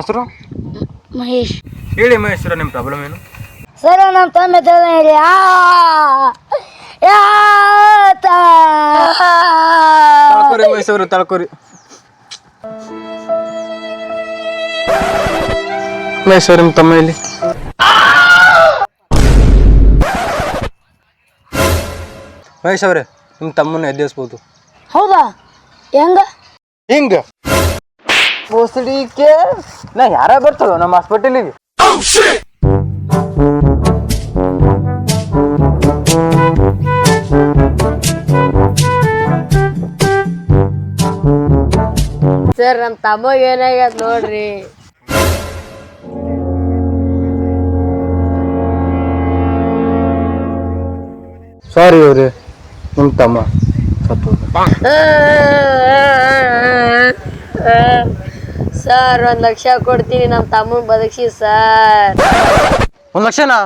ಹೆಸರು ಮಹೇಶ್. ಹೇಳಿ ಮಹೇಶ್ವರ, ನಿಮ್ಮ ಪ್ರಾಬ್ಲಮ್ ಏನು? ಸರ್ ನಮ್ಮ ತಮ್ಮ ಹೇಳಿ ತಳ್ಕೊರಿ ಮಹೇಶ್ವರ, ತಳ್ಕೊರಿ. ಮಹೇಶ್ವರ, ನಿಮ್ಮ ತಮ್ಮ ಇಲ್ಲಿ. ಮಹೇಶ್ ಅವರೇ, ನಿಮ್ಮ ತಮ್ಮನ್ನ ಎದ್ದೇಳಿಸ್ಬೋದು. ಹೌದಾ? ಹೆಂಗ ಹಿಂಗ ಬೋಸಡಿಕೆ ನಾ ಯಾರ ಬರ್ತಲ್ಲ ನಮ್ಮ ಹಾಸ್ಪಿಟಲಿಗೆ. ಸರ್ ನಮ್ಮ ತಮ್ಮಗ ಏನಾಗ್ಯದ ನೋಡ್ರಿ. ಸಾರಿ ಅವ್ರಿ, ನಿಮ್ಮ ತಮ್ಮ ಸತ್ತು. ಸರ್ 1,00,000 ಕೊಡ್ತೀನಿ, ನಮ್ಮ ತಮ್ಮನ ಬದುಕಿಸಿ ಸರ್. 1,00,000ನಾ?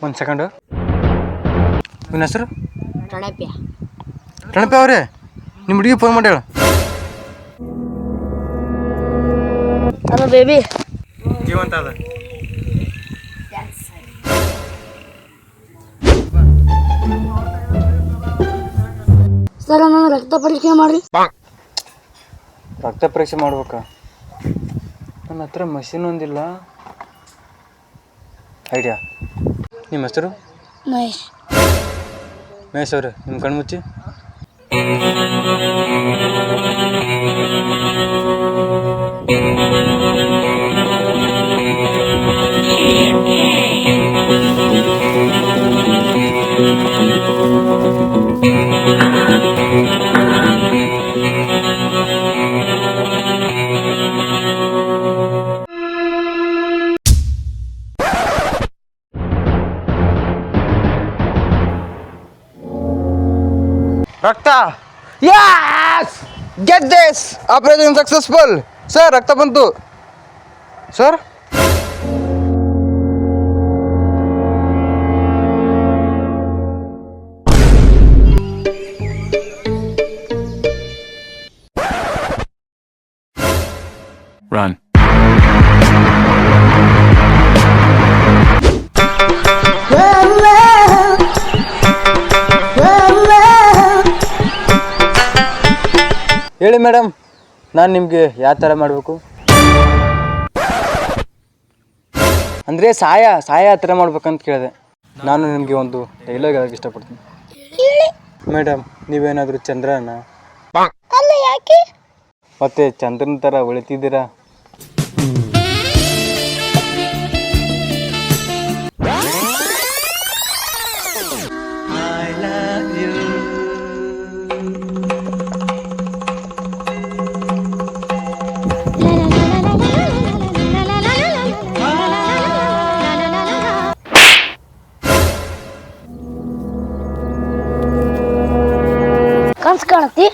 ಒಂದು ಸೆಕೆಂಡು. ನಿಮ್ಮ ಹೆಸರು? ರಣಪ್ಯ. ರಣಪ್ಯ ಅವ್ರೆ, ನಿಮ್ಮ ಹುಡುಗಿ ಫೋನ್ ಮಾಡಿ ಹೇಳು. Hello baby. ಜೀವಂತ ಅದ. ಸರ್ ನಾನು ರಕ್ತ ಪರೀಕ್ಷೆ ಮಾಡ್ರಿ. ರಕ್ತ ಪರೀಕ್ಷೆ ಮಾಡ್ಬೇಕಾ? ನನ್ನ ಹತ್ರ ಮಷೀನ್ ಒಂದಿಲ್ಲ. ಐಡಿಯಾ. ನಿಮ್ಮ ಹೆಸರು? ಮಹೇಶ್. ಮಹೇಶ್ ಅವ್ರೆ, ನಿಮ್ಮ ಕಣ್ಣು ಮುಚ್ಚಿ. ರಕ್ತ. Yes, get this, operation successful. Sir, ರಕ್ತ ಬಂತು ಸರ್. Run. ಹೇಳಿ ಮೇಡಮ್, ನಾನು ನಿಮಗೆ ಯಾವ ಥರ ಮಾಡಬೇಕು? ಅಂದರೆ ಸಹಾಯ ಯಾವ ಥರ ಮಾಡ್ಬೇಕಂತ ಕೇಳಿದೆ. ನಾನು ನಿಮಗೆ ಒಂದು ಡೈಲಾಗ್ ಹೇಳಕ್ಕೆ ಇಷ್ಟಪಡ್ತೀನಿ. ಮೇಡಮ್, ನೀವೇನಾದರೂ ಚಂದ್ರನ? ಅಲ್ಲ, ಯಾಕೆ? ಮತ್ತೆ ಚಂದ್ರನ ಥರ ಉಳಿತಿದ್ದೀರಾ. ಕನ್ಸ್ ಕಾಣತಿ?